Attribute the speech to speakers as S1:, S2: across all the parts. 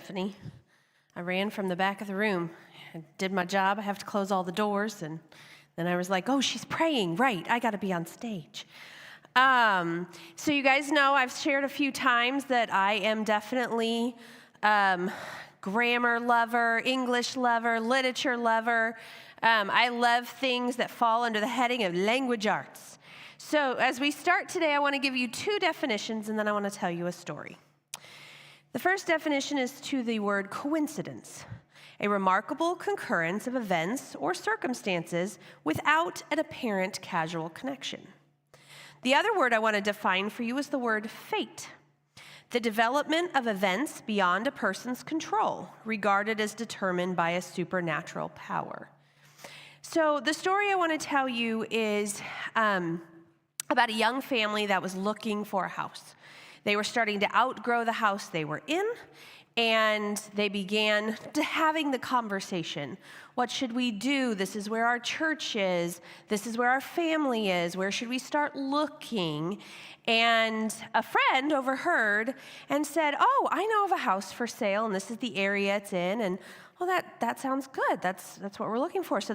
S1: Stephanie. I ran from the back of the room. I did my job. I have to close all the doors. And then I was like, oh, she's praying. Right, I got to be on stage. So you guys know I've shared a few times that I am definitely grammar lover, English lover, literature lover. I love things that fall under the heading of language arts. So as we start today, I want to give you two definitions, and then I want to tell you a story. The first definition is to the word coincidence, a remarkable concurrence of events or circumstances without an apparent causal connection. The other word I want to define for you is the word fate, the development of events beyond a person's control, regarded as determined by a supernatural power. So the story I want to tell you is about a young family that was looking for a house. They were starting to outgrow the house they were in, and they began having the conversation. What should we do? This is where our church is. This is where our family is. Where should we start looking? And a friend overheard and said, oh, I know of a house for sale, and this is the area it's in. And well, that sounds good. That's what we're looking for. So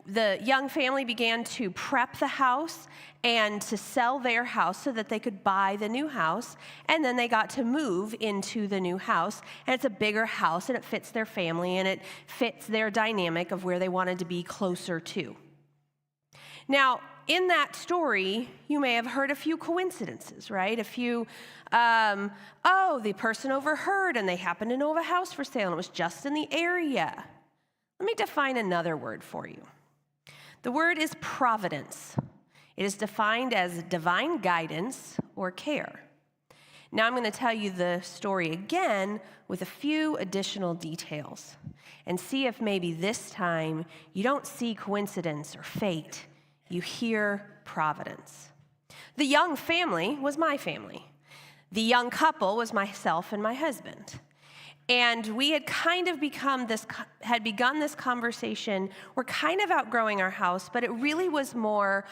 S1: the young family began to prep the house and to sell their house so that they could buy the new house. And then they got to move into the new house. And it's a bigger house, and it fits their family, and it fits their dynamic of where they wanted to be closer to. Now, in that story, you may have heard a few coincidences, right? A few, the person overheard and they happened to know of a house for sale and it was just in the area. Let me define another word for you. The word is providence. It is defined as divine guidance or care. Now I'm going to tell you the story again with a few additional details and see if maybe this time you don't see coincidence or fate. You hear providence. The young family was my family. The young couple was myself and my husband. And we had kind of begun this conversation. We're kind of outgrowing our house, but it really was more,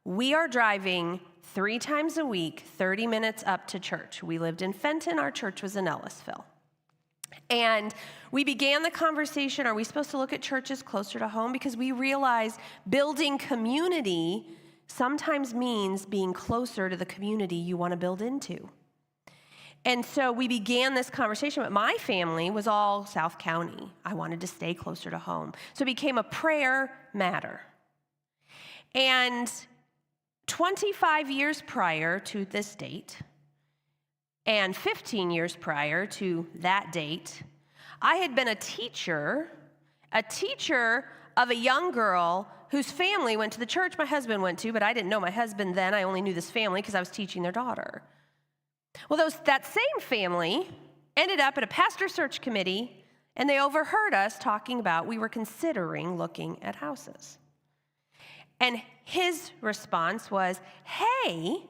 S1: we are driving 3 times a week, 30 minutes up to church. We lived in Fenton. Our church was in Ellisville. And we began the conversation, are we supposed to look at churches closer to home? Because we realized building community sometimes means being closer to the community you want to build into. And so we began this conversation, but my family was all South County. I wanted to stay closer to home. So it became a prayer matter. And 25 years prior to this date, and 15 years prior to that date, I had been a teacher of a young girl whose family went to the church my husband went to, but I didn't know my husband then. I only knew this family because I was teaching their daughter. Well, that same family ended up at a pastor search committee, and they overheard us talking about we were considering looking at houses. And his response was, hey,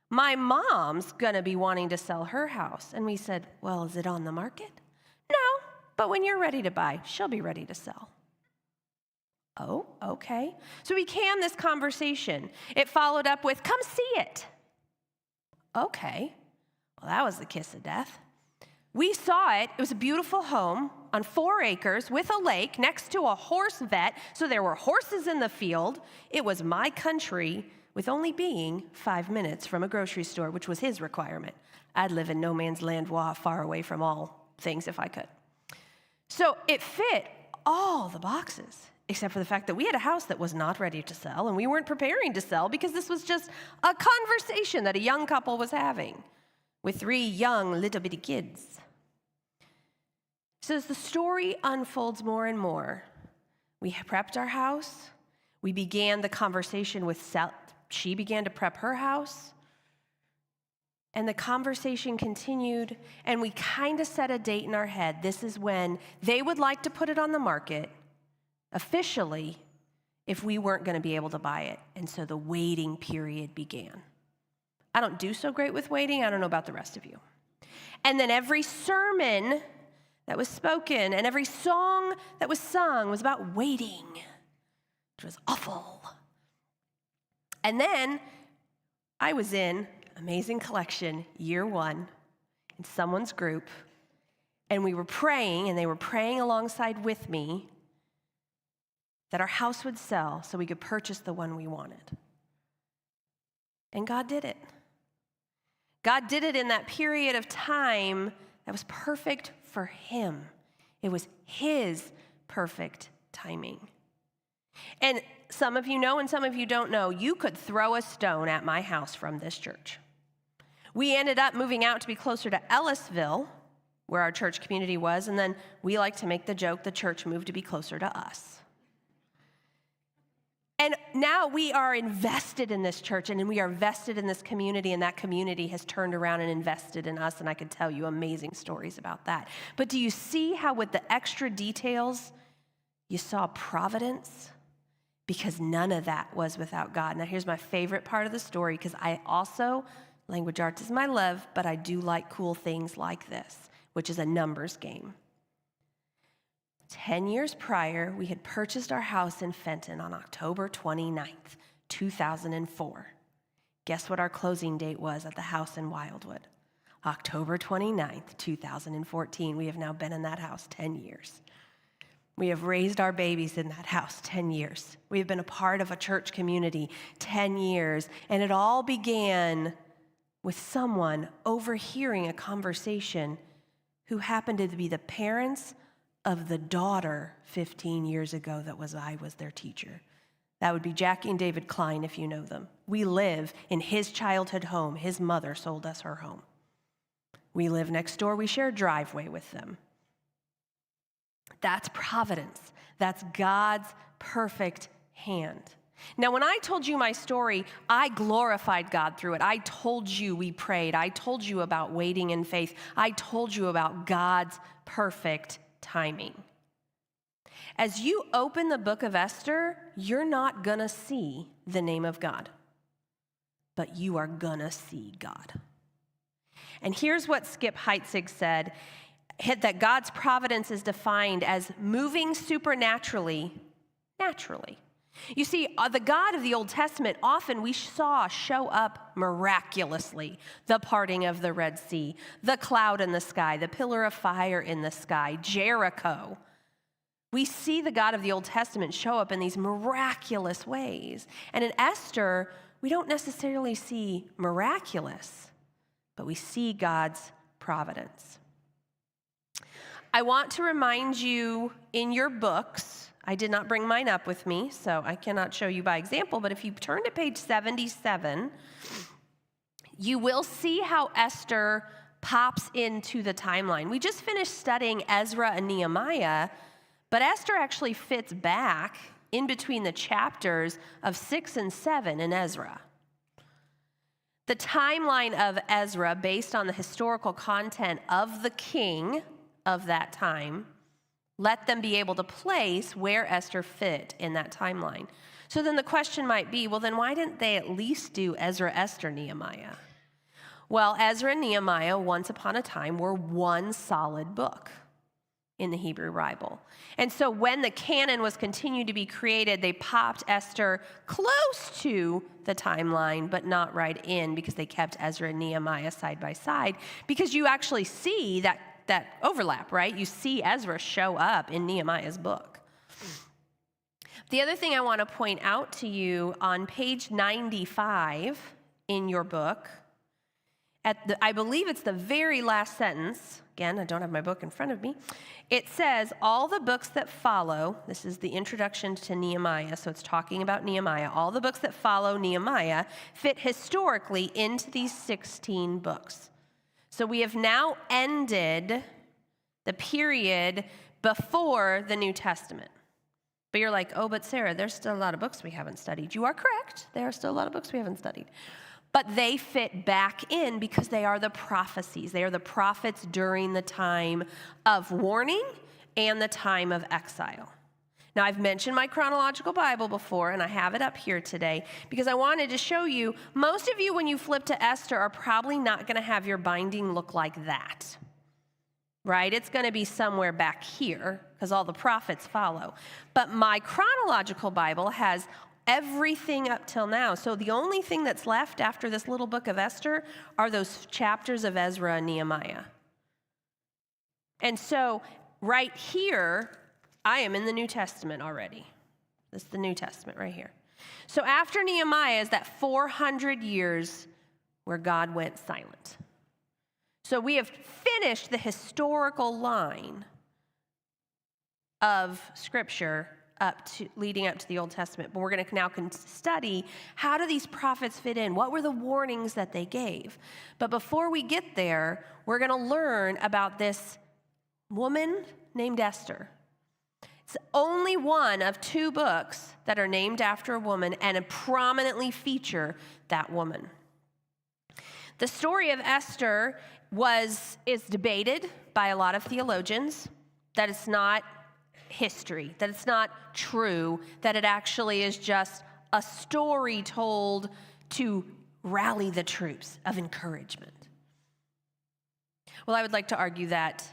S1: my mom's gonna be wanting to sell her house. And we said, well, is it on the market? No, but when you're ready to buy, she'll be ready to sell. Oh, okay. So we began this conversation. It followed up with, come see it. Okay. Well, that was the kiss of death. We saw it. It was a beautiful home on 4 acres with a lake next to a horse vet. So there were horses in the field. It was my country, with only being 5 minutes from a grocery store, which was his requirement. I'd live in no man's land, far away from all things if I could. So it fit all the boxes, except for the fact that we had a house that was not ready to sell, and we weren't preparing to sell because this was just a conversation that a young couple was having with 3 young little bitty kids. So as the story unfolds more and more, we prepped our house. We began the conversation with she began to prep her house. And the conversation continued, and we kind of set a date in our head. This is when they would like to put it on the market officially if we weren't going to be able to buy it. And so the waiting period began. I don't do so great with waiting. I don't know about the rest of you. And then every sermon that was spoken and every song that was sung was about waiting, which was awful. And then I was in Amazing Collection, year 1, in someone's group. And we were praying, and they were praying alongside with me that our house would sell so we could purchase the one we wanted. And God did it. God did it in that period of time that was perfect for him. It was his perfect timing. And some of you know and some of you don't know, you could throw a stone at my house from this church. We ended up moving out to be closer to Ellisville, where our church community was, and then we like to make the joke the church moved to be closer to us. And now we are invested in this church, and we are vested in this community, and that community has turned around and invested in us, and I could tell you amazing stories about that. But do you see how with the extra details, you saw providence? Because none of that was without God. Now here's my favorite part of the story, because I also, language arts is my love, but I do like cool things like this, which is a numbers game. 10 years prior, we had purchased our house in Fenton on October 29th, 2004. Guess what our closing date was at the house in Wildwood? October 29th, 2014. We have now been in that house 10 years. We have raised our babies in that house 10 years. We have been a part of a church community 10 years. And it all began with someone overhearing a conversation who happened to be the parents of the daughter 15 years ago that I was their teacher. That would be Jackie and David Klein, if you know them. We live in his childhood home. His mother sold us her home. We live next door. We share a driveway with them. That's providence. That's God's perfect hand. Now, when I told you my story, I glorified God through it. I told you we prayed. I told you about waiting in faith. I told you about God's perfect timing. As you open the book of Esther, you're not going to see the name of God, but you are going to see God. And here's what Skip Heitzig said, that God's providence is defined as moving supernaturally, naturally. You see, the God of the Old Testament, often we saw show up miraculously. The parting of the Red Sea, the cloud in the sky, the pillar of fire in the sky, Jericho. We see the God of the Old Testament show up in these miraculous ways. And in Esther, we don't necessarily see miraculous, but we see God's providence. I want to remind you in your books, I did not bring mine up with me, so I cannot show you by example, but if you turn to page 77, you will see how Esther pops into the timeline. We just finished studying Ezra and Nehemiah, but Esther actually fits back in between the chapters of 6 and 7 in Ezra. The timeline of Ezra, based on the historical content of the king of that time, let them be able to place where Esther fit in that timeline. So then the question might be, well, then why didn't they at least do Ezra, Esther, Nehemiah? Well, Ezra and Nehemiah, once upon a time, were one solid book in the Hebrew Bible. And so when the canon was continued to be created, they popped Esther close to the timeline, but not right in, because they kept Ezra and Nehemiah side by side, because you actually see that overlap, right? You see Ezra show up in Nehemiah's book. The other thing I want to point out to you on page 95 in your book, I believe it's the very last sentence. Again, I don't have my book in front of me. It says, all the books that follow, this is the introduction to Nehemiah, so it's talking about Nehemiah. All the books that follow Nehemiah fit historically into these 16 books. So we have now ended the period before the New Testament. But you're like, oh, but Sarah, there's still a lot of books we haven't studied. You are correct. There are still a lot of books we haven't studied. But they fit back in because they are the prophecies. They are the prophets during the time of warning and the time of exile. Now, I've mentioned my chronological Bible before, and I have it up here today because I wanted to show you, most of you, when you flip to Esther, are probably not going to have your binding look like that, right? It's going to be somewhere back here because all the prophets follow. But my chronological Bible has everything up till now. So the only thing that's left after this little book of Esther are those chapters of Ezra and Nehemiah. And so right here, I am in the New Testament already. This is the New Testament right here. So after Nehemiah is that 400 years where God went silent. So we have finished the historical line of Scripture leading up to the Old Testament. But we're going to now study, how do these prophets fit in? What were the warnings that they gave? But before we get there, we're going to learn about this woman named Esther. It's only one of 2 books that are named after a woman and prominently feature that woman. The story of Esther is debated by a lot of theologians, that it's not history, that it's not true, that it actually is just a story told to rally the troops of encouragement. Well, I would like to argue that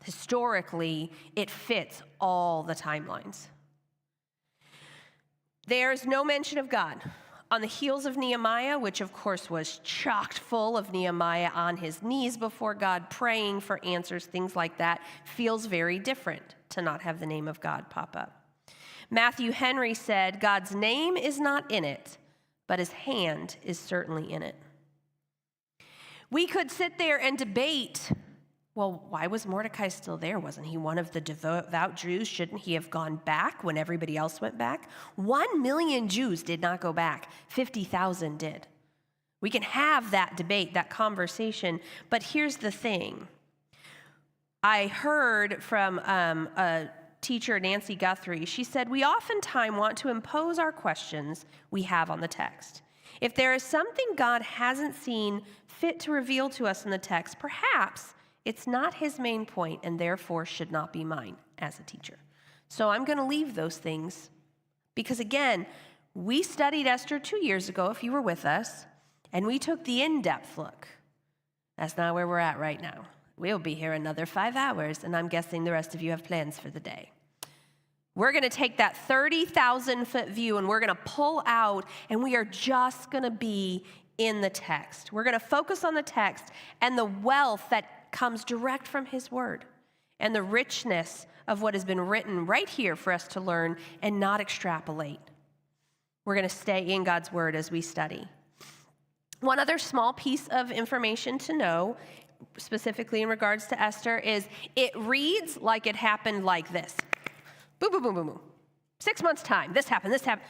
S1: historically it fits all the timelines. There's no mention of God. On the heels of Nehemiah, which of course was chocked full of Nehemiah on his knees before God, praying for answers, things like that, feels very different to not have the name of God pop up. Matthew Henry said, God's name is not in it, but his hand is certainly in it. We could sit there and debate, well, why was Mordecai still there? Wasn't he one of the devout Jews? Shouldn't he have gone back when everybody else went back? 1 million Jews did not go back. 50,000 did. We can have that debate, that conversation, but here's the thing. I heard from a teacher, Nancy Guthrie. She said, we oftentimes want to impose our questions we have on the text. If there is something God hasn't seen fit to reveal to us in the text, perhaps it's not his main point and therefore should not be mine as a teacher. So I'm going to leave those things because, again, we studied Esther 2 years ago, if you were with us, and we took the in-depth look. That's not where we're at right now. We'll be here another 5 hours, and I'm guessing the rest of you have plans for the day. We're going to take that 30,000-foot view, and we're going to pull out, and we are just going to be in the text. We're going to focus on the text and the wealth that comes direct from his word and the richness of what has been written right here for us to learn and not extrapolate. We're going to stay in God's word as we study. One other small piece of information to know, specifically in regards to Esther, is it reads like it happened like this. Boom, boom, boom, boom, boom. 6 months' time, this happened, this happened.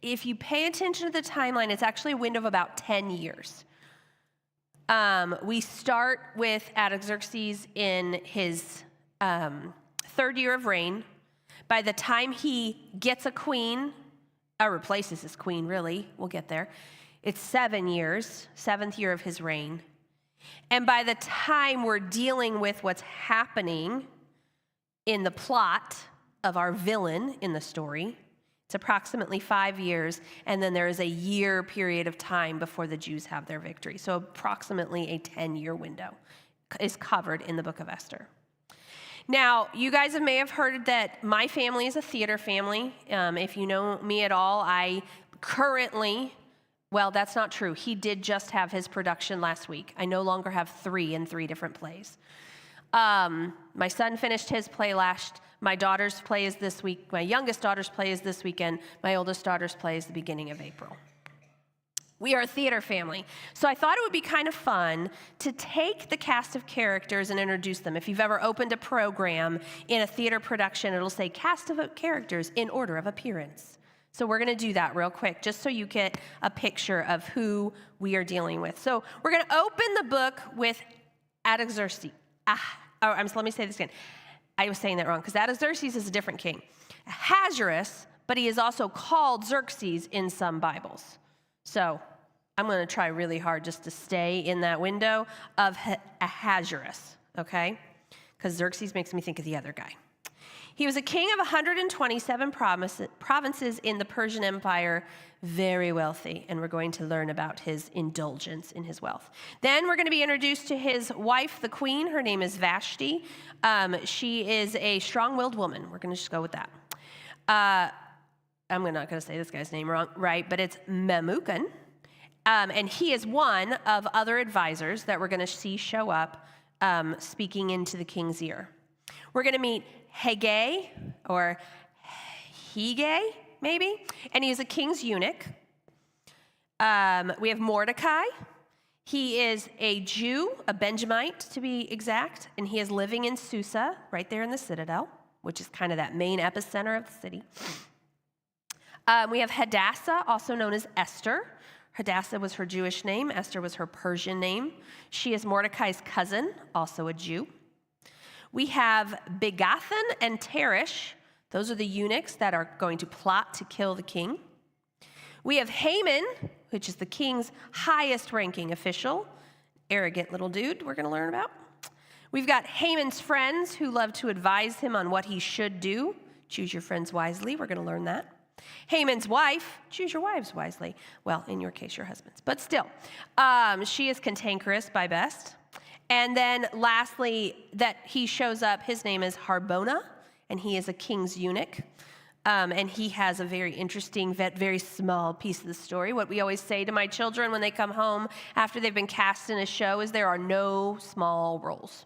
S1: If you pay attention to the timeline, it's actually a window of about 10 years. We start with Artaxerxes in his 3rd year of reign. By the time he gets a queen, or replaces his queen, really, we'll get there, it's 7 years, 7th year of his reign. And by the time we're dealing with what's happening in the plot of our villain in the story, it's approximately 5 years, and then there is a year period of time before the Jews have their victory. So approximately a 10-year window is covered in the book of Esther. Now, you guys may have heard that my family is a theater family. If you know me at all, I currently, well, that's not true. He did just have his production last week. I no longer have 3 in 3 different plays. My son finished his play last. My daughter's play is this week. My youngest daughter's play is this weekend. My oldest daughter's play is the beginning of April. We are a theater family. So I thought it would be kind of fun to take the cast of characters and introduce them. If you've ever opened a program in a theater production, it'll say cast of characters in order of appearance. So we're going to do that real quick, just so you get a picture of who we are dealing with. So we're going to open the book with Artaxerxes. Let me say this again. I was saying that wrong, because Artaxerxes is a different king. Ahasuerus, but he is also called Xerxes in some Bibles. So I'm going to try really hard just to stay in that window of Ahasuerus, okay? Because Xerxes makes me think of the other guy. He was a king of 127 provinces in the Persian Empire, very wealthy, and we're going to learn about his indulgence in his wealth. Then we're going to be introduced to his wife, the queen. Her name is Vashti. She is a strong-willed woman. We're going to just go with that. I'm not going to say this guy's name wrong, right, but it's Memucan. And he is one of other advisors that we're going to see show up speaking into the king's ear. We're going to meet Haggai, or Haggai, maybe, and he is a king's eunuch. We have Mordecai. He is a Jew, a Benjamite to be exact, and he is living in Susa, right there in the citadel, which is kind of that main epicenter of the city. We have Hadassah, also known as Esther. Hadassah was her Jewish name. Esther was her Persian name. She is Mordecai's cousin, also a Jew. We have Bigathan and Teresh. Those are the eunuchs that are going to plot to kill the king. We have Haman, which is the king's highest ranking official. Arrogant little dude we're going to learn about. We've got Haman's friends who love to advise him on what he should do. Choose your friends wisely. We're going to learn that. Haman's wife, choose your wives wisely. Well, in your case, your husbands. But still, she is cantankerous by best. And then lastly, that he shows up, his name is Harbona, and he is a king's eunuch. And he has a very interesting, very small piece of the story. What we always say to my children when they come home after they've been cast in a show is there are no small roles.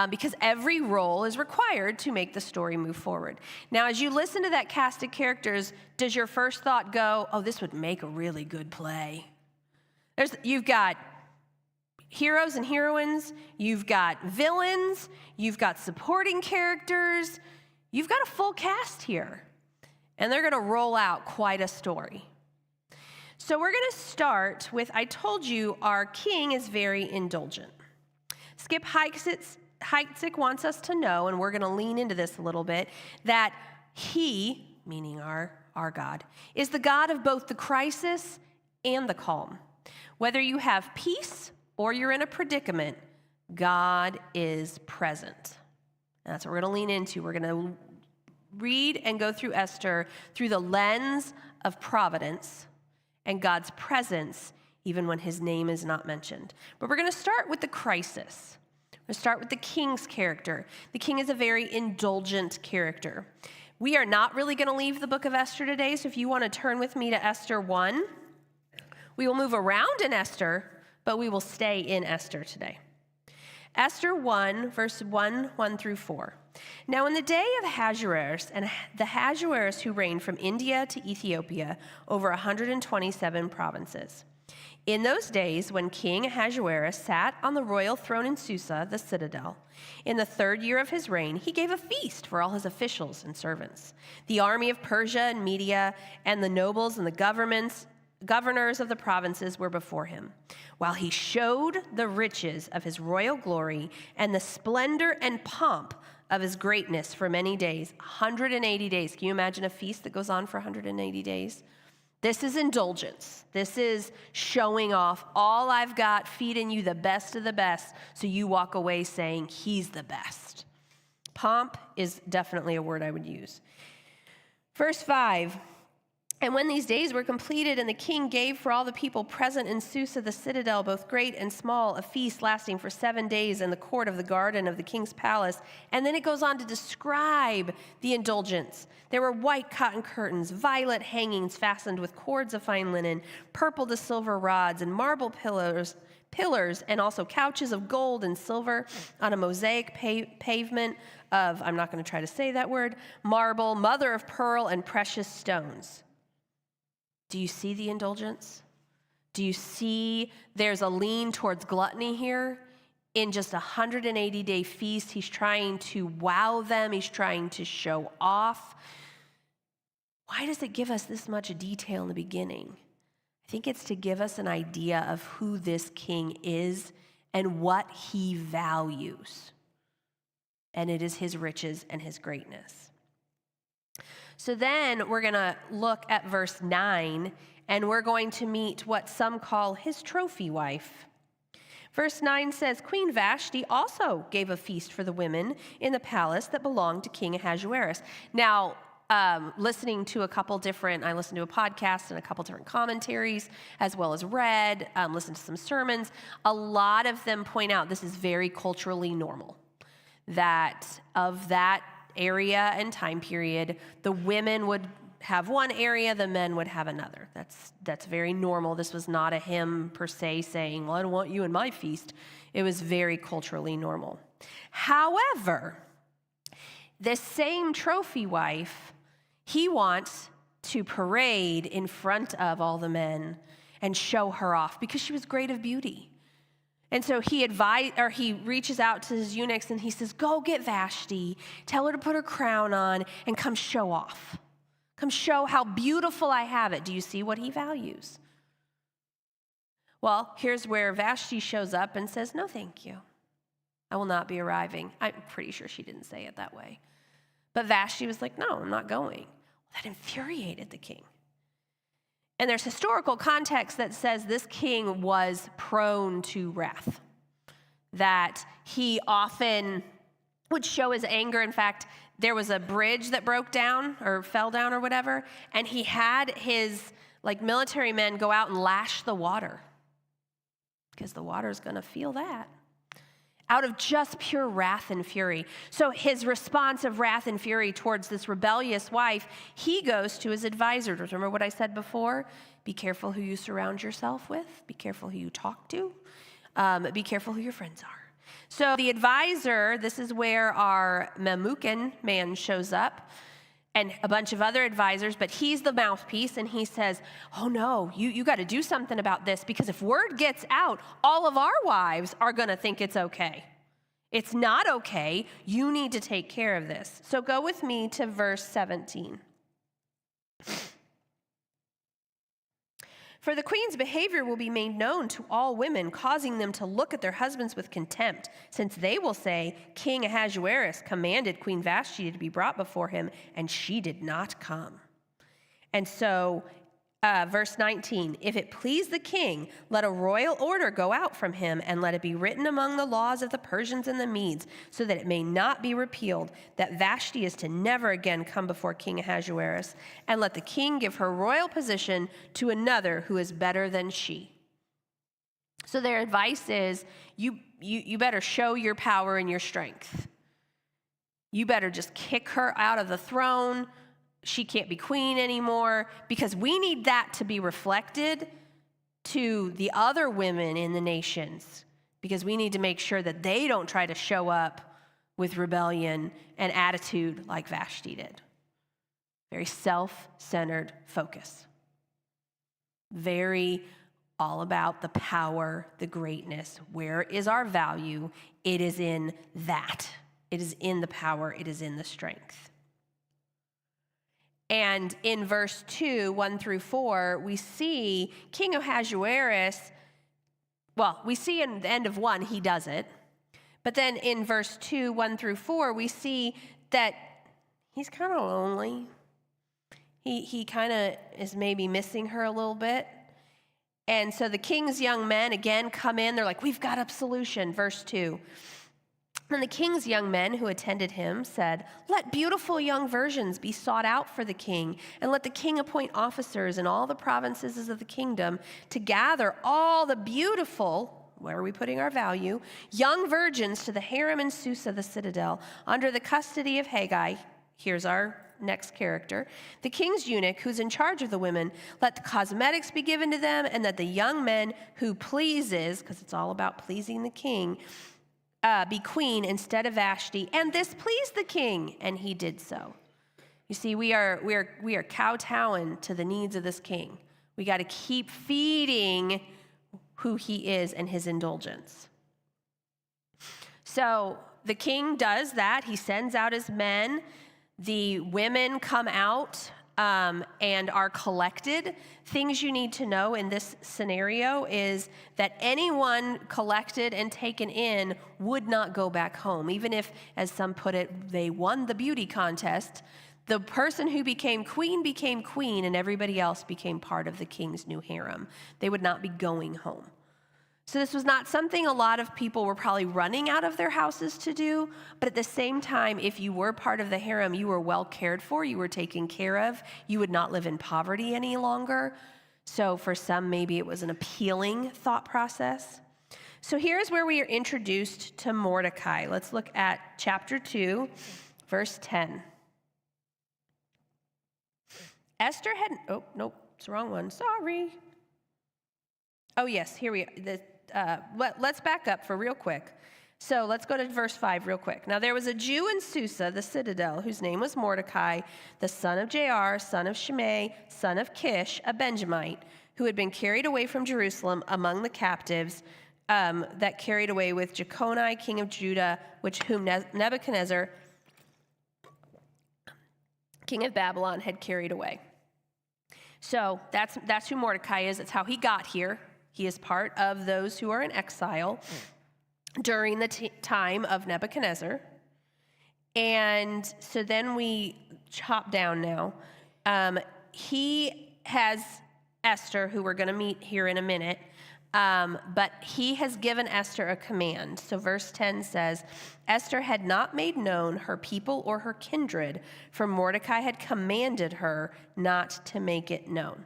S1: Because every role is required to make the story move forward. Now, as you listen to that cast of characters, does your first thought go, oh, this would make a really good play? You've got heroes and heroines, you've got villains, you've got supporting characters, you've got a full cast here. And they're going to roll out quite a story. So we're going to start with, I told you, our king is very indulgent. Skip Heitzig wants us to know, and we're going to lean into this a little bit, that he, meaning our God, is the God of both the crisis and the calm. Whether you have peace or you're in a predicament, God is present. And that's what we're going to lean into. We're going to read and go through Esther through the lens of providence and God's presence, even when his name is not mentioned. But we're going to start with the crisis. We're going to start with the king's character. The king is a very indulgent character. We are not really going to leave the book of Esther today, so if you want to turn with me to Esther 1, we will move around in Esther, but we will stay in Esther today. Esther 1, verse 1 through 4. Now in the day of Ahasuerus, and the Ahasuerus who reigned from India to Ethiopia over 127 provinces. In those days, when King Ahasuerus sat on the royal throne in Susa, the citadel, in the 3rd year of his reign, he gave a feast for all his officials and servants. The army of Persia and Media and the nobles and the governors of the provinces were before him, while he showed the riches of his royal glory and the splendor and pomp of his greatness for many days, 180 days. Can you imagine a feast that goes on for 180 days? This is indulgence. This is showing off all I've got, feeding you the best of the best, so you walk away saying he's the best. Pomp is definitely a word I would use. Verse 5. And when these days were completed, and the king gave for all the people present in Susa the citadel, both great and small, a feast lasting for 7 days in the court of the garden of the king's palace. And then it goes on to describe the indulgence. There were white cotton curtains, violet hangings fastened with cords of fine linen, purple to silver rods, and marble pillars, and also couches of gold and silver on a mosaic pavement of, I'm not going to try to say that word, marble, mother of pearl, and precious stones. Do you see the indulgence? Do you see there's a lean towards gluttony here? In just a 180-day feast, he's trying to wow them. He's trying to show off. Why does it give us this much detail in the beginning? I think it's to give us an idea of who this king is and what he values. And it is his riches and his greatness. So then we're going to look at verse 9, and we're going to meet what some call his trophy wife. Verse 9 says, Queen Vashti also gave a feast for the women in the palace that belonged to King Ahasuerus. Now, listening to I listened to a podcast and a couple different commentaries, as well as listened to some sermons. A lot of them point out this is very culturally normal, that of that area and time period, the women would have one area, the men would have another. That's very normal. This was not a hymn per se saying, well, I don't want you in my feast. It was very culturally normal. However, this same trophy wife, he wants to parade in front of all the men and show her off because she was great of beauty. And so he reaches out to his eunuchs and he says, go get Vashti, tell her to put her crown on and come show off. Come show how beautiful I have it. Do you see what he values? Well, here's where Vashti shows up and says, no, thank you. I will not be arriving. I'm pretty sure she didn't say it that way. But Vashti was like, no, I'm not going. That infuriated the king. And there's historical context that says this king was prone to wrath, that he often would show his anger. In fact, there was a bridge that broke down or fell down or whatever, and he had his military men go out and lash the water because the water is going to feel that out of just pure wrath and fury. So his response of wrath and fury towards this rebellious wife, he goes to his advisors. Remember what I said before? Be careful who you surround yourself with. Be careful who you talk to. Be careful who your friends are. So the advisor, this is where our Memucan man shows up, and a bunch of other advisors, but he's the mouthpiece, and he says, oh no, you got to do something about this, because if word gets out, all of our wives are going to think it's okay. It's not okay. You need to take care of this. So go with me to verse 17. For the queen's behavior will be made known to all women, causing them to look at their husbands with contempt, since they will say, King Ahasuerus commanded Queen Vashti to be brought before him, and she did not come. And so, verse 19, if it please the king, let a royal order go out from him, and let it be written among the laws of the Persians and the Medes, so that it may not be repealed, that Vashti is to never again come before King Ahasuerus, and let the king give her royal position to another who is better than she. So their advice is, you better show your power and your strength. You better just kick her out of the throne. She can't be queen anymore, because we need that to be reflected to the other women in the nations, because we need to make sure that they don't try to show up with rebellion and attitude like Vashti did. Very self-centered focus. Very all about the power, the greatness. Where is our value? It is in that. It is in the power. It is in the strength. And in verse 2, 1 through 4, we see King Ahasuerus, we see in the end of 1, he does it. But then in verse 2, 1 through 4, we see that he's kind of lonely. He kind of is maybe missing her a little bit. And so the king's young men, again, come in. They're like, we've got a solution. Verse 2. And the king's young men who attended him said, let beautiful young virgins be sought out for the king, and let the king appoint officers in all the provinces of the kingdom to gather all the beautiful, where are we putting our value, young virgins to the harem in Susa, the citadel, under the custody of Haggai. Here's our next character. The king's eunuch who's in charge of the women, let the cosmetics be given to them, and that the young men who pleases, because it's all about pleasing the king, be queen instead of Vashti, and this pleased the king, and he did so. You see, we are kowtowing to the needs of this king. We got to keep feeding who he is and his indulgence. So the king does that. He sends out his men. The women come out and are collected. Things you need to know in this scenario is that anyone collected and taken in would not go back home. Even if, as some put it, they won the beauty contest, the person who became queen, and everybody else became part of the king's new harem. They would not be going home. So this was not something a lot of people were probably running out of their houses to do, but at the same time, if you were part of the harem, you were well cared for, you were taken care of, you would not live in poverty any longer. So for some, maybe it was an appealing thought process. So here's where we are introduced to Mordecai. Let's look at chapter 2, verse 10. Esther had, oh, nope, it's the wrong one. Sorry. Oh, yes, here we are. Let's back up for real quick. So let's go to verse 5 real quick. Now there was a Jew in Susa, the citadel, whose name was Mordecai, the son of Jair, son of Shimei, son of Kish, a Benjamite, who had been carried away from Jerusalem among the captives that carried away with Jeconiah, king of Judah, whom Nebuchadnezzar, king of Babylon, had carried away. So that's who Mordecai is. It's how he got here. He is part of those who are in exile during the time of Nebuchadnezzar. And so then we chop down now. He has Esther, who we're going to meet here in a minute, but he has given Esther a command. So verse 10 says, Esther had not made known her people or her kindred, for Mordecai had commanded her not to make it known.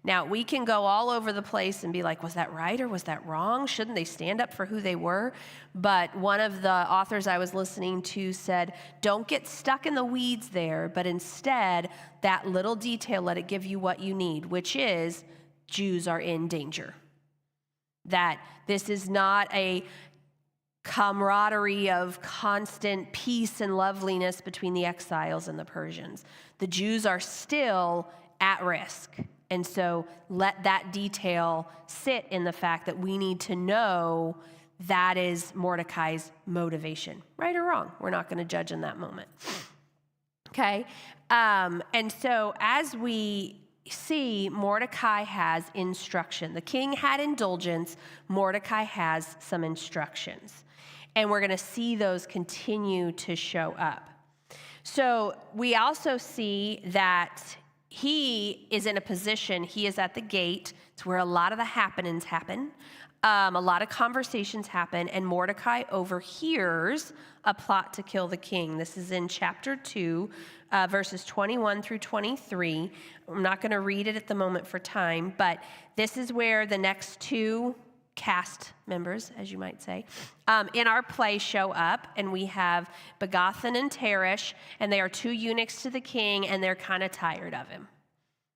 S1: Now, we can go all over the place and be like, was that right or was that wrong? Shouldn't they stand up for who they were? But one of the authors I was listening to said, don't get stuck in the weeds there, but instead, that little detail, let it give you what you need, which is Jews are in danger. That this is not a camaraderie of constant peace and loveliness between the exiles and the Persians. The Jews are still at risk. And so let that detail sit in the fact that we need to know that is Mordecai's motivation. Right or wrong, we're not going to judge in that moment. Okay? And so as we see, Mordecai has instruction. The king had indulgence. Mordecai has some instructions. And we're going to see those continue to show up. So we also see that he is in a position, he is at the gate. It's where a lot of the happenings happen. A lot of conversations happen, and Mordecai overhears a plot to kill the king. This is in chapter 2, verses 21 through 23. I'm not going to read it at the moment for time, but this is where the next two cast members, as you might say, in our play show up, and we have Begathan and Teresh, and they are two eunuchs to the king, and they're kind of tired of him,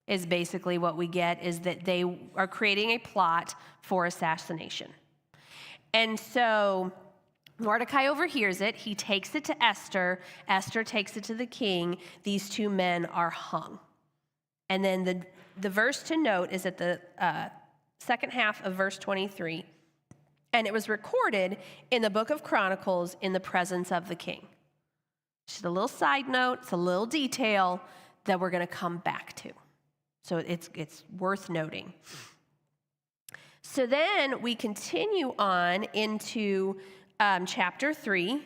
S1: is basically what we get, is that they are creating a plot for assassination. And so Mordecai overhears it. He takes it to Esther. Esther takes it to the king. These two men are hung. And then the verse to note is at the second half of verse 23. And it was recorded in the book of Chronicles in the presence of the king. Just a little side note, it's a little detail that we're going to come back to. So it's worth noting. So then we continue on into chapter 3.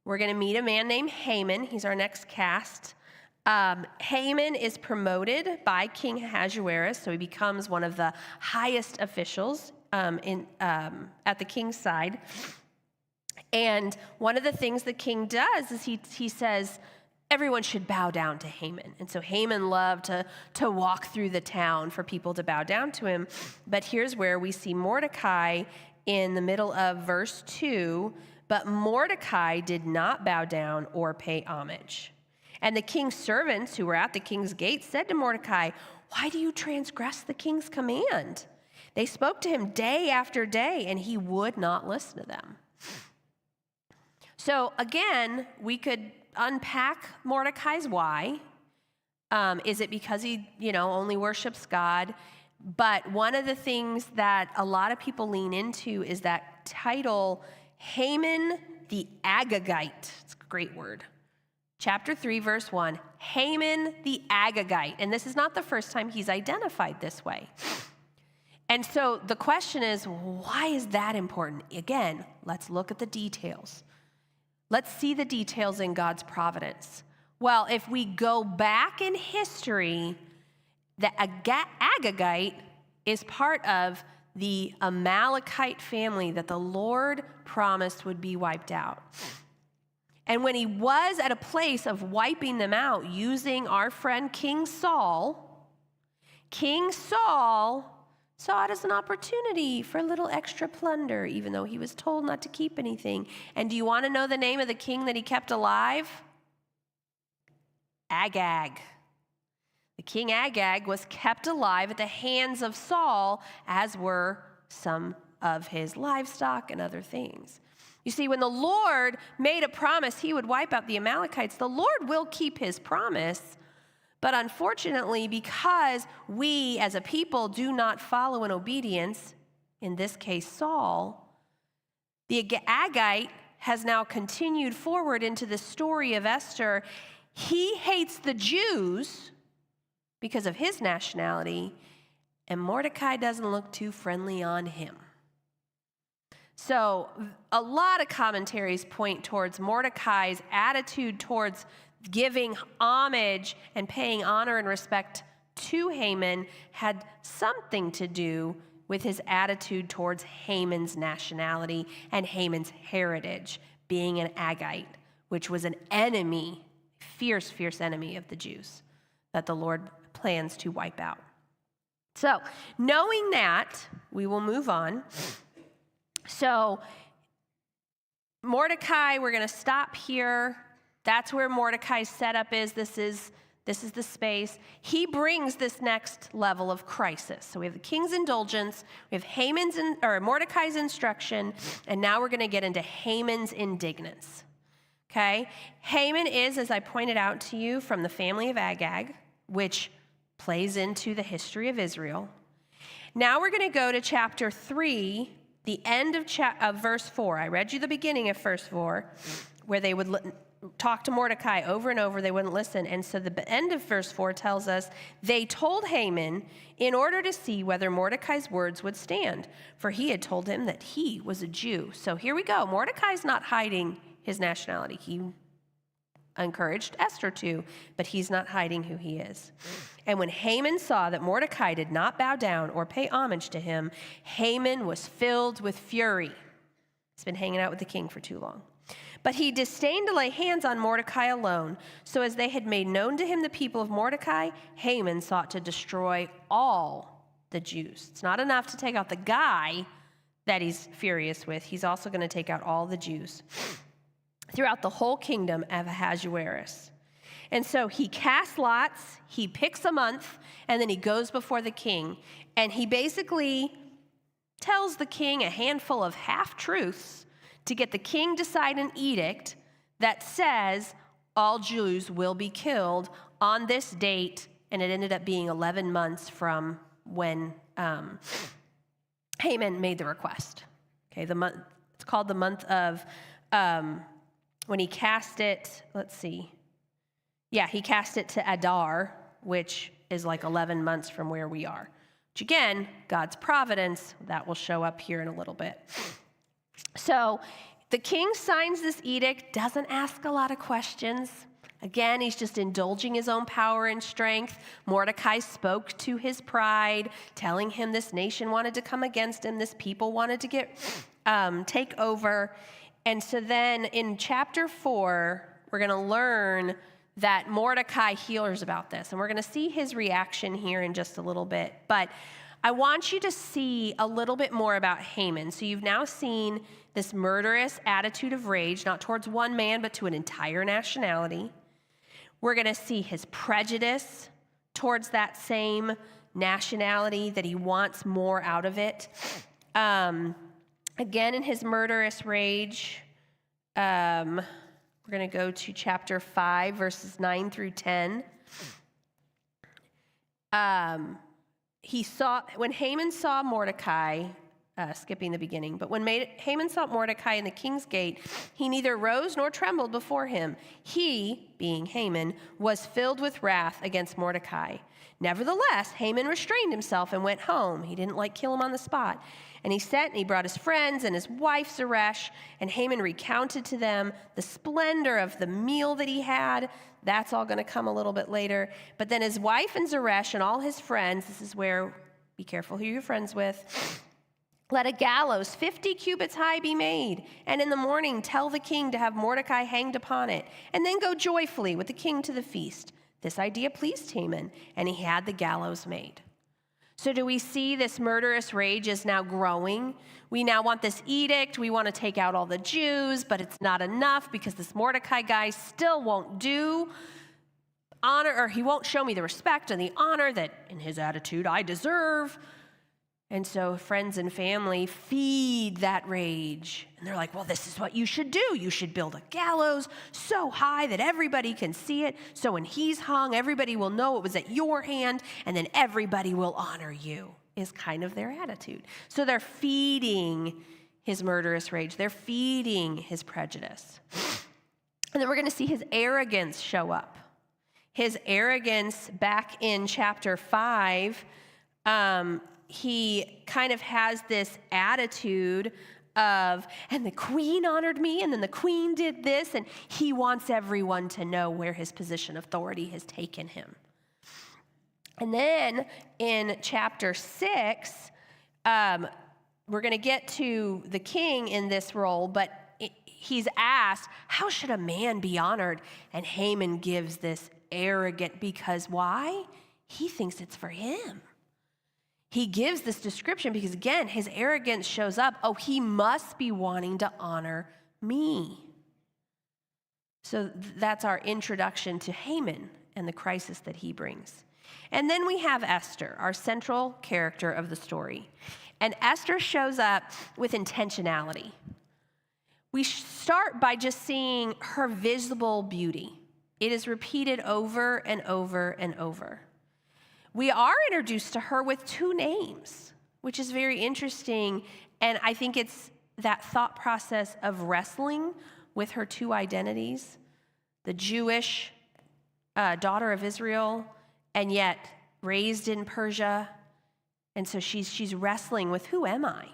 S1: We're going to meet a man named Haman. He's our next cast. Haman is promoted by King Ahasuerus, so he becomes one of the highest officials at the king's side. And one of the things the king does is he says, everyone should bow down to Haman. And so Haman loved to walk through the town for people to bow down to him. But here's where we see Mordecai in the middle of verse 2. But Mordecai did not bow down or pay homage. And the king's servants who were at the king's gate said to Mordecai, why do you transgress the king's command? They spoke to him day after day, and he would not listen to them. So again, we could unpack Mordecai's why. Is it because he, only worships God? But one of the things that a lot of people lean into is that title, Haman the Agagite. It's a great word. Chapter 3, verse 1, Haman the Agagite. And this is not the first time he's identified this way. And so the question is, why is that important? Again, let's look at the details. Let's see the details in God's providence. Well, if we go back in history, the Agagite is part of the Amalekite family that the Lord promised would be wiped out. And when he was at a place of wiping them out using our friend King Saul saw it as an opportunity for a little extra plunder, even though he was told not to keep anything. And do you want to know the name of the king that he kept alive? Agag. The King Agag was kept alive at the hands of Saul, as were some of his livestock and other things. You see, when the Lord made a promise he would wipe out the Amalekites, the Lord will keep his promise. But unfortunately, because we as a people do not follow in obedience, in this case Saul, the Agagite has now continued forward into the story of Esther. He hates the Jews because of his nationality, and Mordecai doesn't look too friendly on him. So a lot of commentaries point towards Mordecai's attitude towards giving homage and paying honor and respect to Haman had something to do with his attitude towards Haman's nationality and Haman's heritage, being an Agagite, which was an enemy, fierce, fierce enemy of the Jews that the Lord plans to wipe out. So, knowing that, we will move on. So, Mordecai, we're going to stop here. That's where Mordecai's setup is. This is the space. He brings this next level of crisis. So we have the king's indulgence, we have Mordecai's instruction, and now we're going to get into Haman's indignance. Okay? Haman is, as I pointed out to you, from the family of Agag, which plays into the history of Israel. Now we're going to go to chapter 3, the end of verse 4. I read you the beginning of verse 4, where they would talk to Mordecai over and over. They wouldn't listen. And so the end of verse 4 tells us, they told Haman in order to see whether Mordecai's words would stand, for he had told him that he was a Jew. So here we go. Mordecai's not hiding his nationality. He encouraged Esther to, but he's not hiding who he is. And when Haman saw that Mordecai did not bow down or pay homage to him, Haman was filled with fury. He's been hanging out with the king for too long. But he disdained to lay hands on Mordecai alone. So as they had made known to him the people of Mordecai, Haman sought to destroy all the Jews. It's not enough to take out the guy that he's furious with. He's also going to take out all the Jews throughout the whole kingdom of Ahasuerus. And so he casts lots, he picks a month, and then he goes before the king. And he basically tells the king a handful of half-truths to get the king to sign an edict that says all Jews will be killed on this date, and it ended up being 11 months from when Haman made the request. Okay, it's called the month of, when he cast it, he cast it to Adar, which is like 11 months from where we are. Which again, God's providence, that will show up here in a little bit. So the king signs this edict, doesn't ask a lot of questions. Again, he's just indulging his own power and strength. Mordecai spoke to his pride, telling him this nation wanted to come against him, this people wanted to take over. And so then in chapter 4, we're going to learn that Mordecai hears about this. And we're going to see his reaction here in just a little bit. But I want you to see a little bit more about Haman. So you've now seen this murderous attitude of rage, not towards one man, but to an entire nationality. We're going to see his prejudice towards that same nationality, that he wants more out of it. Again, in his murderous rage, we're going to go to chapter 5, verses 9 through 10. When Haman saw Mordecai, skipping the beginning, but when Haman saw Mordecai in the king's gate, he neither rose nor trembled before him. He, being Haman, was filled with wrath against Mordecai. Nevertheless, Haman restrained himself and went home. He didn't kill him on the spot. And he sent and he brought his friends and his wife Zeresh, and Haman recounted to them the splendor of the meal that he had. That's all going to come a little bit later. But then his wife and Zeresh and all his friends, this is where, be careful who you're friends with, let a gallows 50 cubits high be made, and in the morning tell the king to have Mordecai hanged upon it, and then go joyfully with the king to the feast. This idea pleased Haman, and he had the gallows made. So do we see this murderous rage is now growing? We now want this edict. We want to take out all the Jews, but it's not enough because this Mordecai guy still won't do. honor, or he won't show me the respect and the honor that in his attitude I deserve. And so friends and family feed that rage. And they're like, well, this is what you should do. You should build a gallows so high that everybody can see it. So when he's hung, everybody will know it was at your hand, and then everybody will honor you, is kind of their attitude. So they're feeding his murderous rage. They're feeding his prejudice. And then we're going to see his arrogance show up. His arrogance back in chapter 5, he kind of has this attitude of, and the queen honored me, and then the queen did this, and he wants everyone to know where his position of authority has taken him. And then in chapter 6, we're going to get to the king in this role, but he's asked, how should a man be honored? And Haman gives this arrogant, because why? He thinks it's for him. He gives this description because, again, his arrogance shows up. Oh, he must be wanting to honor me. So that's our introduction to Haman and the crisis that he brings. And then we have Esther, our central character of the story. And Esther shows up with intentionality. We start by just seeing her visible beauty. It is repeated over and over and over. We are introduced to her with 2 names, which is very interesting. And I think it's that thought process of wrestling with her 2 identities, the Jewish daughter of Israel, and yet raised in Persia. And so she's wrestling with, who am I?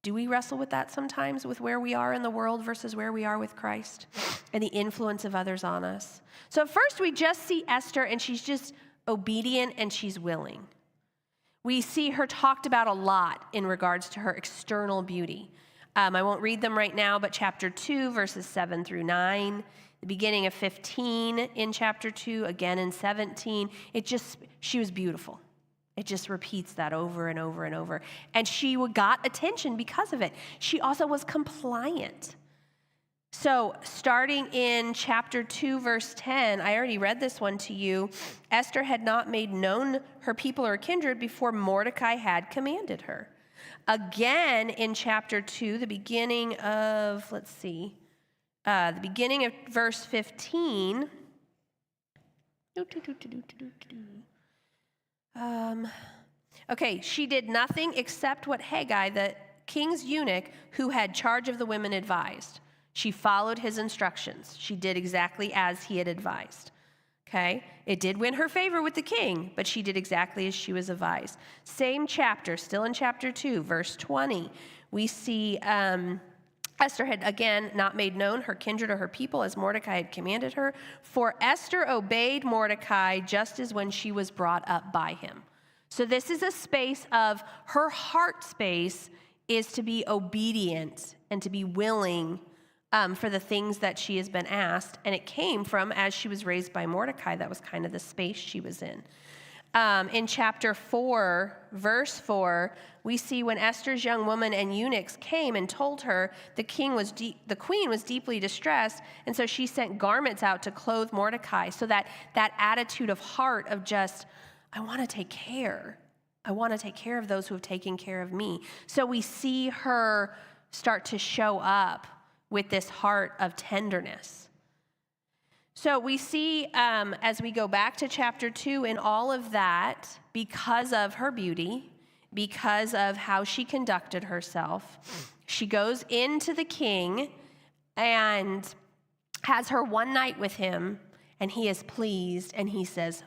S1: Do we wrestle with that sometimes, with where we are in the world versus where we are with Christ and the influence of others on us? So at first we just see Esther, and she's just obedient and she's willing. We see her talked about a lot in regards to her external beauty. I won't read them right now, but chapter 2, verses 7 through 9, the beginning of 15 in chapter 2, again in 17, she was beautiful. It just repeats that over and over and over. And she got attention because of it. She also was compliant. So starting in chapter 2, verse 10, I already read this one to you. Esther had not made known her people or kindred before Mordecai had commanded her. Again, in chapter 2, the beginning of, the beginning of verse 15. Okay, she did nothing except what Haggai, the king's eunuch, who had charge of the women, advised. She followed his instructions. She did exactly as he had advised. Okay? It did win her favor with the king, but she did exactly as she was advised. Same chapter, still in chapter 2, verse 20. We see Esther had, again, not made known her kindred or her people as Mordecai had commanded her. For Esther obeyed Mordecai just as when she was brought up by him. So this is a space of her heart space is to be obedient and to be willing for the things that she has been asked. And it came from, as she was raised by Mordecai, that was kind of the space she was in. In chapter 4, verse 4, we see when Esther's young woman and eunuchs came and told her the queen was deeply distressed, and so she sent garments out to clothe Mordecai. So that attitude of heart of just, I want to take care. I want to take care of those who have taken care of me. So we see her start to show up with this heart of tenderness. So we see as we go back to chapter 2 in all of that, because of her beauty, because of how she conducted herself, she goes into the king and has her one night with him, and he is pleased, and he says,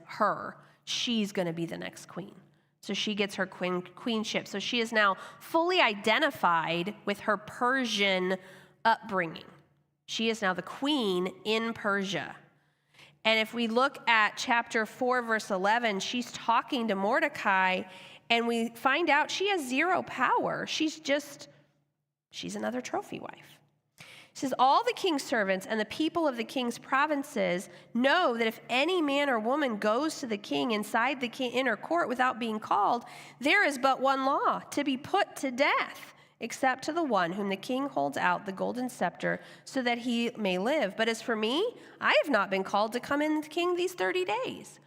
S1: she's going to be the next queen. So she gets her queenship. So she is now fully identified with her Persian upbringing. She is now the queen in Persia. And if we look at chapter 4, verse 11, she's talking to Mordecai, and we find out she has zero power. She's another trophy wife. It says, all the king's servants and the people of the king's provinces know that if any man or woman goes to the king inside the inner court without being called, there is but one law, to be put to death. except to the one whom the king holds out the golden scepter so that he may live. But as for me, I have not been called to come in the king these 30 days.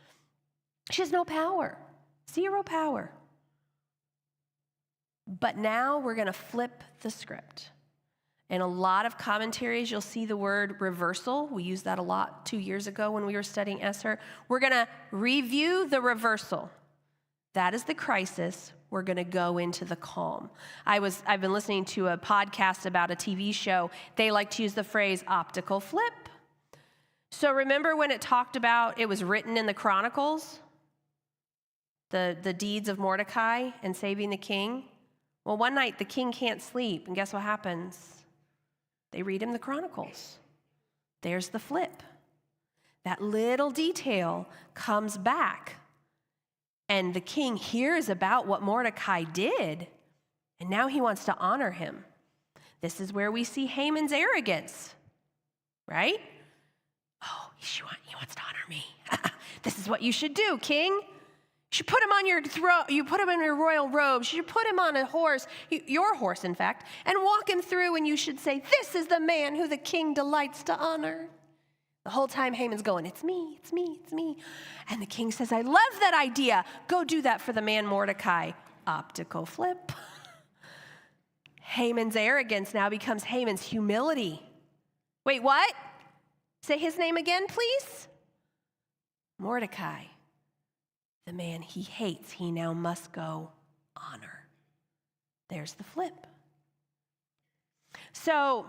S1: She has no power, 0 power. But now we're going to flip the script. In a lot of commentaries, you'll see the word reversal. We used that a lot 2 years ago when we were studying Esther. We're going to review the reversal. That is the crisis. We're going to go into the calm. I've been listening to a podcast about a TV show. They like to use the phrase optical flip. So remember when it talked about it was written in the Chronicles, the deeds of Mordecai and saving the king? Well, one night the king can't sleep, and guess what happens? They read him the Chronicles. There's the flip. That little detail comes back, and the king hears about what Mordecai did, and now he wants to honor him. This is where we see Haman's arrogance, right? Oh, he wants to honor me. This is what you should do, king. You should put him on your throne. You put him in your royal robes. You should put him on a horse, your horse, in fact, and walk him through, and you should say, this is the man who the king delights to honor. The whole time Haman's going, it's me, it's me, it's me. And the king says, I love that idea. Go do that for the man Mordecai. Optical flip. Haman's arrogance now becomes Haman's humility. Wait, what? Say his name again, please. Mordecai. The man he hates, he now must go honor. There's the flip. So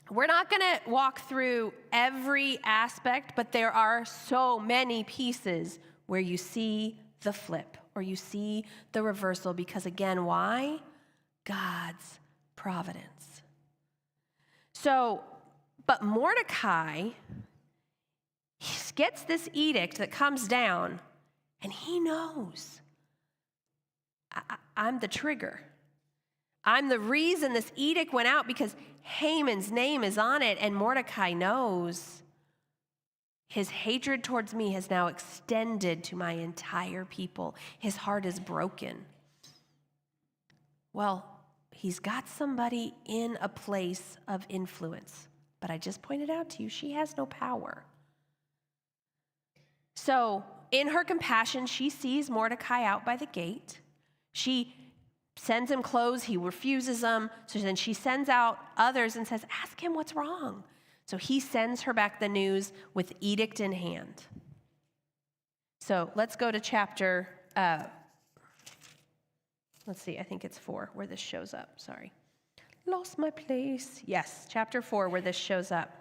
S1: we're not going to walk through every aspect, but there are so many pieces where you see the flip or you see the reversal because, again, why? God's providence. So, but Mordecai gets this edict that comes down, and he knows, I'm the trigger. I'm the reason this edict went out because Haman's name is on it, and Mordecai knows his hatred towards me has now extended to my entire people. His heart is broken. Well, he's got somebody in a place of influence, but I just pointed out to you, she has no power. So, in her compassion, she sees Mordecai out by the gate. She sends him clothes. He refuses them. So then she sends out others and says, ask him what's wrong. So he sends her back the news with edict in hand. So let's go to chapter, let's see, I think it's 4 where this shows up. Sorry. Lost my place. Yes, chapter 4 where this shows up.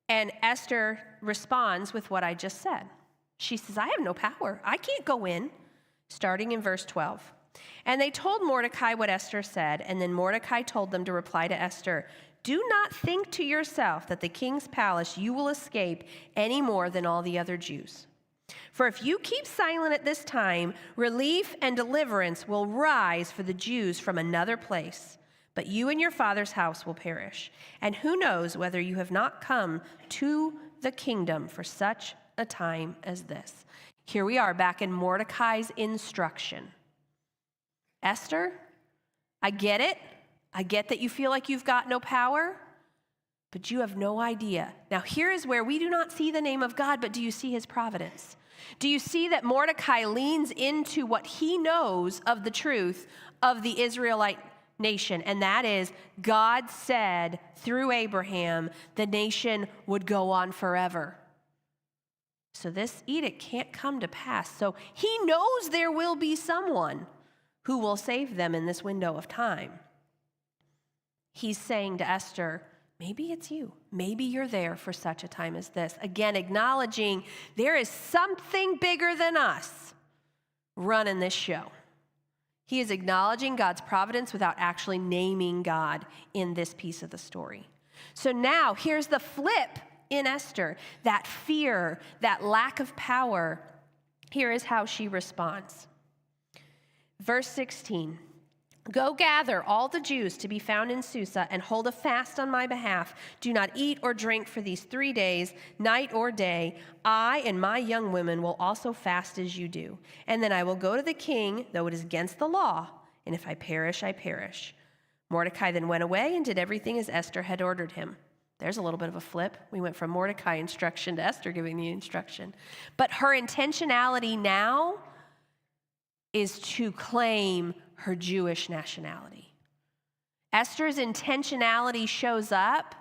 S1: And Esther responds with what I just said. She says, I have no power. I can't go in, starting in verse 12. And they told Mordecai what Esther said, and then Mordecai told them to reply to Esther, do not think to yourself that the king's palace you will escape any more than all the other Jews. For if you keep silent at this time, relief and deliverance will rise for the Jews from another place. But you and your father's house will perish. And who knows whether you have not come to the kingdom for such a time as this. Here we are back in Mordecai's instruction. Esther, I get it. I get that you feel like you've got no power, but you have no idea. Now here is where we do not see the name of God, but do you see his providence? Do you see that Mordecai leans into what he knows of the truth of the Israelite nation, and that is God said through Abraham the nation would go on forever. So this edict can't come to pass. So he knows there will be someone who will save them in this window of time. He's saying to Esther, maybe it's you. Maybe you're there for such a time as this. Again, acknowledging there is something bigger than us running this show. He is acknowledging God's providence without actually naming God in this piece of the story. So now here's the flip in Esther, that fear, that lack of power. Here is how she responds. Verse 16, go gather all the Jews to be found in Susa and hold a fast on my behalf. Do not eat or drink for these 3 days, night or day. I and my young women will also fast as you do. And then I will go to the king, though it is against the law, and if I perish, I perish." Mordecai then went away and did everything as Esther had ordered him. There's a little bit of a flip. We went from Mordecai instruction to Esther giving the instruction. But her intentionality now is to claim her Jewish nationality. Esther's intentionality shows up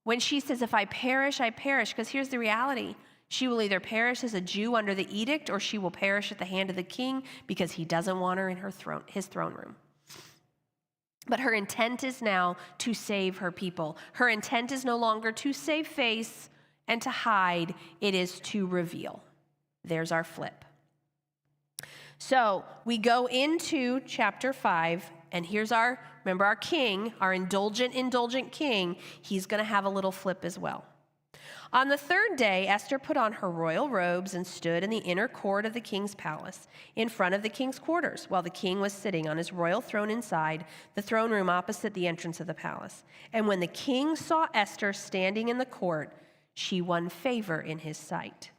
S1: when she says, "If I perish, I perish," because here's the reality. She will either perish as a Jew under the edict, or she will perish at the hand of the king because he doesn't want her in his throne room. But her intent is now to save her people. Her intent is no longer to save face and to hide. It is to reveal. There's our flip. So we go into chapter 5, and here's remember our king, our indulgent king. He's going to have a little flip as well. On the third day, Esther put on her royal robes and stood in the inner court of the king's palace, in front of the king's quarters, while the king was sitting on his royal throne inside the throne room opposite the entrance of the palace. And when the king saw Esther standing in the court, she won favor in his sight.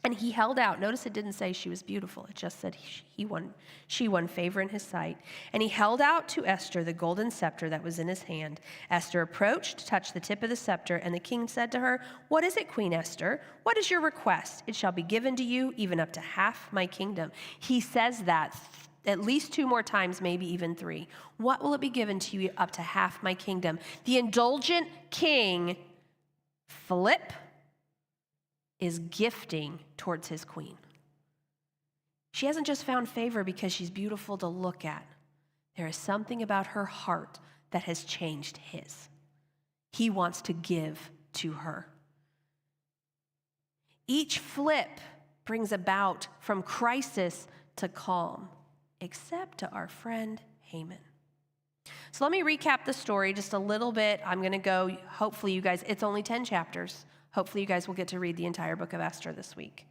S1: And he held out. Notice it didn't say she was beautiful. It just said she won favor in his sight. And he held out to Esther the golden scepter that was in his hand. Esther approached, touched the tip of the scepter, and the king said to her, "What is it, Queen Esther? What is your request? It shall be given to you, even up to half my kingdom." He says that at least 2 more times, maybe even 3. What will it be given to you up to half my kingdom? The indulgent king, Philip, is gifting towards his queen. She hasn't just found favor because she's beautiful to look at. There is something about her heart that has changed his. He wants to give to her. Each flip brings about from crisis to calm, except to our friend Haman. So let me recap the story just a little bit. I'm going to go, hopefully you guys, it's only 10 chapters. Hopefully you guys will get to read the entire book of Esther this week.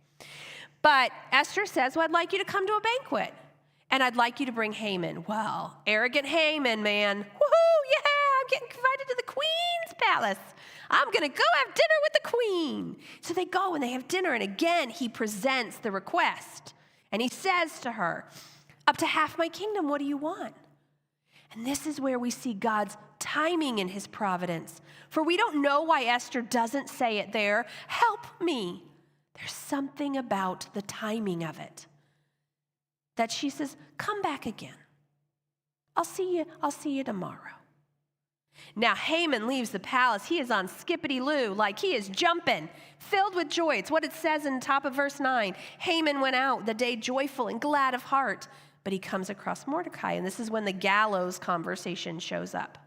S1: But Esther says, "Well, I'd like you to come to a banquet, and I'd like you to bring Haman." Well, arrogant Haman, man. Woohoo, yeah, I'm getting invited to the queen's palace. I'm going to go have dinner with the queen. So they go and they have dinner, and again, he presents the request. And he says to her, "Up to half my kingdom, what do you want?" And this is where we see God's timing in his providence. For we don't know why Esther doesn't say it there, "Help me." There's something about the timing of it that she says, "Come back again. I'll see you tomorrow." Now Haman leaves the palace. He is on skippity-loo, like he is jumping, filled with joy. It's what it says in the top of verse 9. Haman went out the day joyful and glad of heart. But he comes across Mordecai, and this is when the gallows conversation shows up.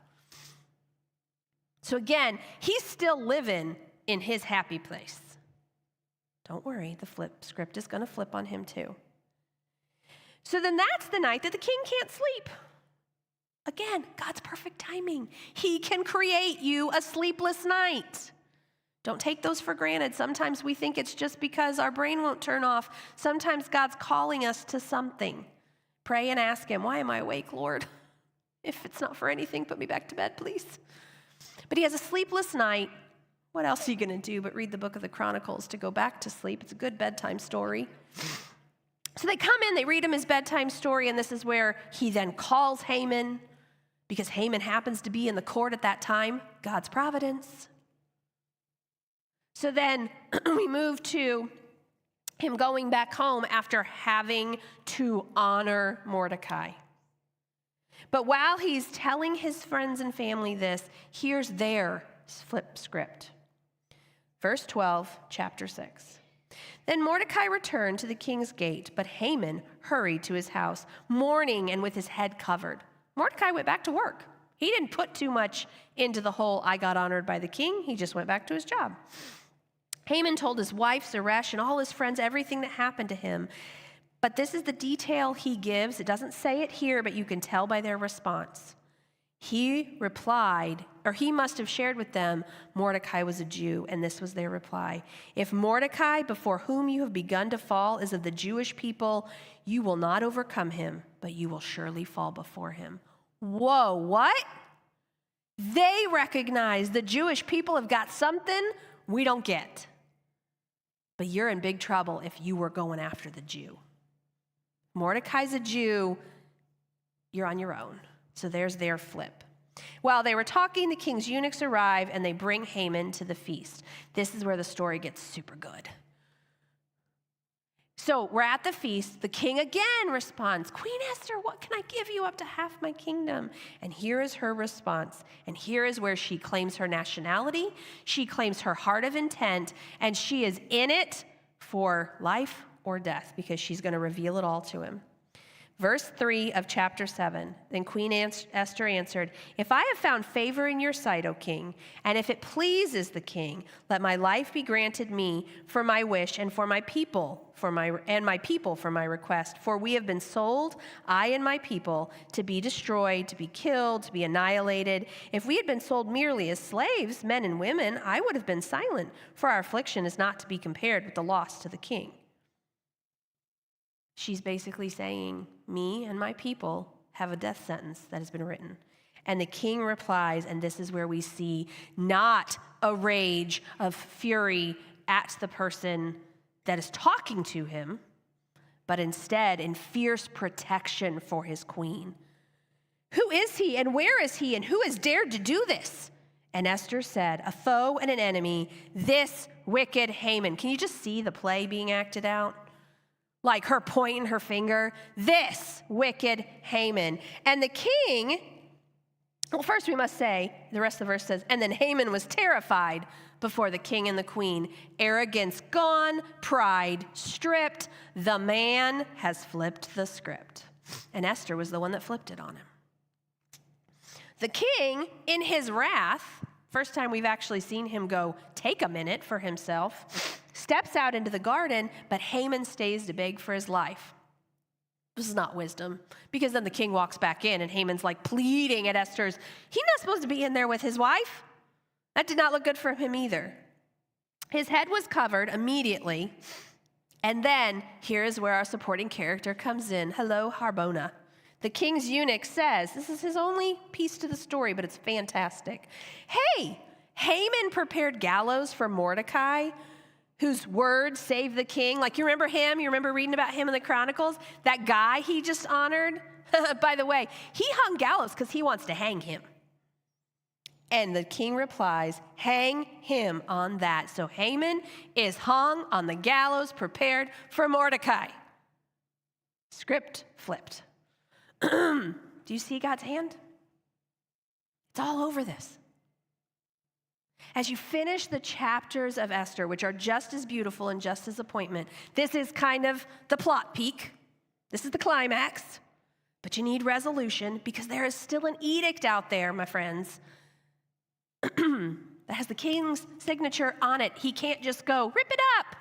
S1: So again, he's still living in his happy place. Don't worry, the script is going to flip on him too. So then that's the night that the king can't sleep. Again, God's perfect timing. He can create you a sleepless night. Don't take those for granted. Sometimes we think it's just because our brain won't turn off. Sometimes God's calling us to something. Pray and ask him, "Why am I awake, Lord? If it's not for anything, put me back to bed, please." But he has a sleepless night. What else are you going to do but read the book of the Chronicles to go back to sleep? It's a good bedtime story. So they come in, they read him his bedtime story, and this is where he then calls Haman, because Haman happens to be in the court at that time. God's providence. So then we move to him going back home after having to honor Mordecai. But while he's telling his friends and family this, here's their flip script. Verse 12, chapter 6. Then Mordecai returned to the king's gate, but Haman hurried to his house, mourning and with his head covered. Mordecai went back to work. He didn't put too much into the whole "I got honored by the king." He just went back to his job. Haman told his wife Zeresh and all his friends everything that happened to him. But this is the detail he gives. It doesn't say it here, but you can tell by their response. He replied, or he must have shared with them, Mordecai was a Jew, and this was their reply. "If Mordecai, before whom you have begun to fall, is of the Jewish people, you will not overcome him, but you will surely fall before him." Whoa, what? They recognize the Jewish people have got something we don't get. But you're in big trouble if you were going after the Jew. Mordecai's a Jew. you're on your own. So there's their flip. While they were talking, the king's eunuchs arrive, and they bring Haman to the feast. This is where the story gets super good. So we're at the feast. The king again responds, Queen Esther, what can I give you up to half my kingdom? And here is her response. And here is where she claims her nationality. She claims her heart of intent. And she is in it for life or death because she's going to reveal it all to him. Verse 3 of chapter 7, then Queen Esther answered, if I have found favor in your sight, O king, and if it pleases the king, let my life be granted me for my wish and for my people, for my request. For we have been sold, I and my people, to be destroyed, to be killed, to be annihilated. If we had been sold merely as slaves, men and women, I would have been silent, for our affliction is not to be compared with the loss to the king. She's basically saying, me and my people have a death sentence that has been written. And the king replies, and this is where we see not a rage of fury at the person that is talking to him, but instead in fierce protection for his queen. Who is he, and where is he, and who has dared to do this? And Esther said, a foe and an enemy, this wicked Haman. Can you just see the play being acted out? Like her pointing her finger, this wicked Haman. And the king, well, first we must say, the rest of the verse says, and then Haman was terrified before the king and the queen. Arrogance gone, pride stripped. The man has flipped the script. And Esther was the one that flipped it on him. The king, in his wrath, first time we've actually seen him go take a minute for himself, steps out into the garden, but Haman stays to beg for his life. This is not wisdom, because then the king walks back in and Haman's like pleading at Esther's. He's not supposed to be in there with his wife. That did not look good for him either. His head was covered immediately. And then here is where our supporting character comes in. Hello, Harbona. The king's eunuch says, this is his only piece to the story, but it's fantastic. Hey, Haman prepared gallows for Mordecai, whose word saved the king. Like, you remember him? You remember reading about him in the Chronicles? That guy he just honored? By the way, he hung gallows because he wants to hang him. And the king replies, hang him on that. So Haman is hung on the gallows prepared for Mordecai. Script flipped. Do you see God's hand? It's all over this. As you finish the chapters of Esther, which are just as beautiful and just as appointment, this is kind of the plot peak. This is the climax. But you need resolution because there is still an edict out there, my friends, that has the king's signature on it. He can't just go, rip it up.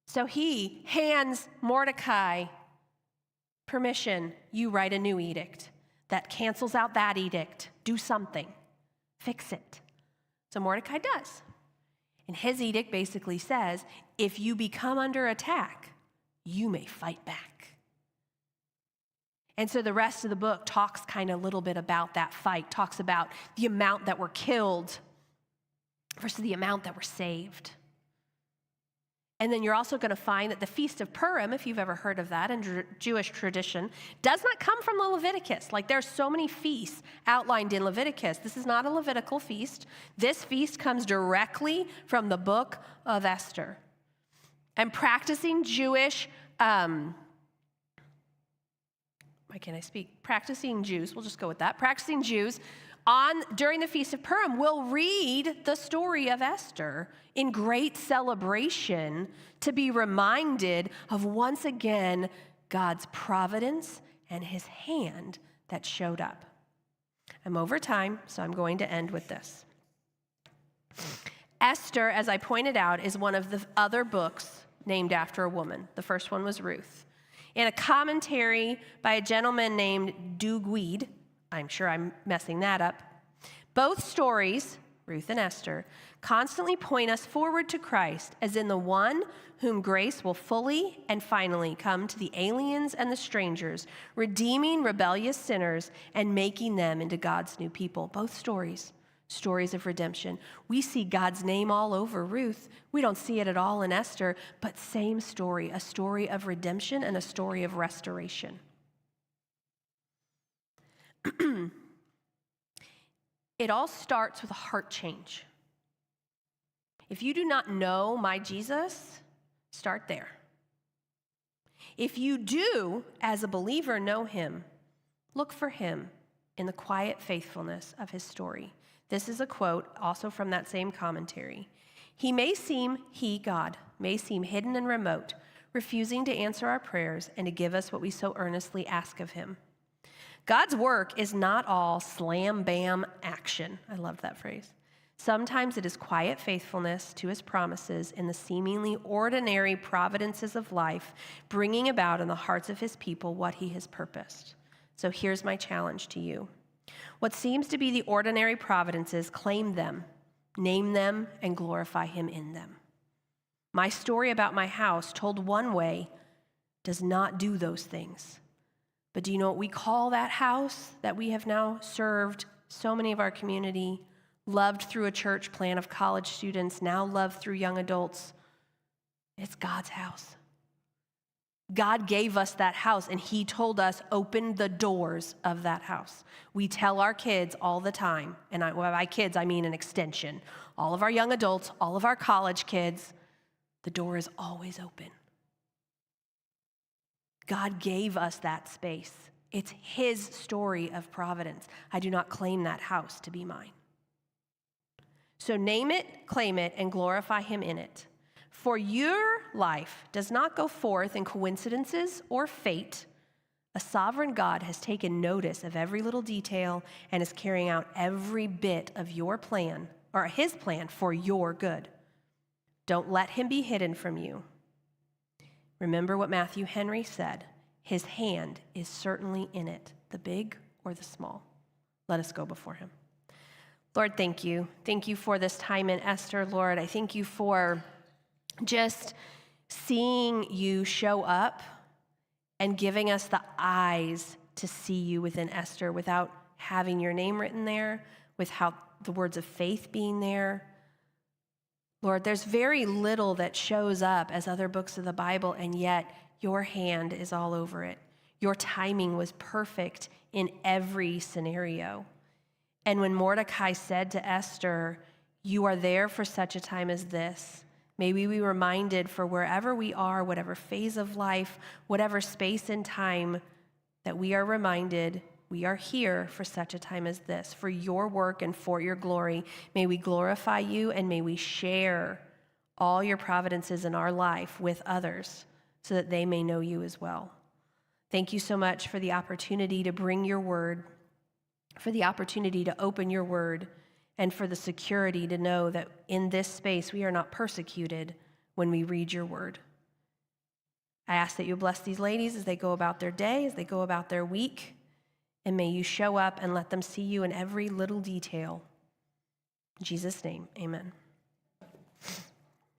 S1: So he hands Mordecai permission. You write a new edict that cancels out that edict. Do something. Fix it. So Mordecai does. And his edict basically says, if you become under attack, you may fight back. And so the rest of the book talks kind of a little bit about that fight, talks about the amount that were killed versus the amount that were saved. And then you're also going to find that the Feast of Purim, if you've ever heard of that in Jewish tradition, does not come from the Leviticus. Like, there's so many feasts outlined in Leviticus. This is not a Levitical feast. This feast comes directly from the book of Esther. And practicing Jewish, practicing Jews, we'll just go with that. Practicing Jews during the Feast of Purim will read the story of Esther in great celebration to be reminded of once again God's providence and his hand that showed up. I'm over time, so I'm going to end with this. Esther, as I pointed out, is one of the other books named after a woman. The first one was Ruth. In a commentary by a gentleman named Duguid, I'm sure I'm messing that up, both stories, Ruth and Esther, constantly point us forward to Christ as in the one whom grace will fully and finally come to the aliens and the strangers, redeeming rebellious sinners and making them into God's new people. Both stories of redemption. We see God's name all over Ruth. We don't see it at all in Esther, but same story, a story of redemption and a story of restoration. It all starts with a heart change. If you do not know my Jesus, start there. If you do, as a believer, know him, look for him in the quiet faithfulness of his story. This is a quote also from that same commentary. He, God, may seem hidden and remote, refusing to answer our prayers and to give us what we so earnestly ask of him. God's work is not all slam, bam, action. I love that phrase. Sometimes it is quiet faithfulness to his promises in the seemingly ordinary providences of life, bringing about in the hearts of his people what he has purposed. So here's my challenge to you. What seems to be the ordinary providences, claim them, name them, and glorify him in them. My story about my house, told one way, does not do those things. But do you know what we call that house that we have now served so many of our community, loved through a church plan of college students, now loved through young adults? It's God's house. God gave us that house, and he told us, open the doors of that house. We tell our kids all the time, and by kids, I mean an extension. All of our young adults, all of our college kids, the door is always open. God gave us that space. It's his story of providence. I do not claim that house to be mine. So name it, claim it, and glorify him in it. For your life does not go forth in coincidences or fate. A sovereign God has taken notice of every little detail and is carrying out every bit of your plan, or his plan, for your good. Don't let him be hidden from you. Remember what Matthew Henry said. His hand is certainly in it, the big or the small. Let us go before him. Lord, thank you. Thank you for this time in Esther, Lord. I thank you for just seeing you show up and giving us the eyes to see you within Esther without having your name written there, without the words of faith being there. Lord, there's very little that shows up as other books of the Bible, and yet your hand is all over it. Your timing was perfect in every scenario. And when Mordecai said to Esther, you are there for such a time as this, may we be reminded for wherever we are, whatever phase of life, whatever space and time, that we are reminded we are here for such a time as this, for your work and for your glory. May we glorify you, and may we share all your providences in our life with others so that they may know you as well. Thank you so much for the opportunity to bring your word, for the opportunity to open your word, and for the security to know that in this space we are not persecuted when we read your word. I ask that you bless these ladies as they go about their day, as they go about their week, and may you show up and let them see you in every little detail. In Jesus' name, amen.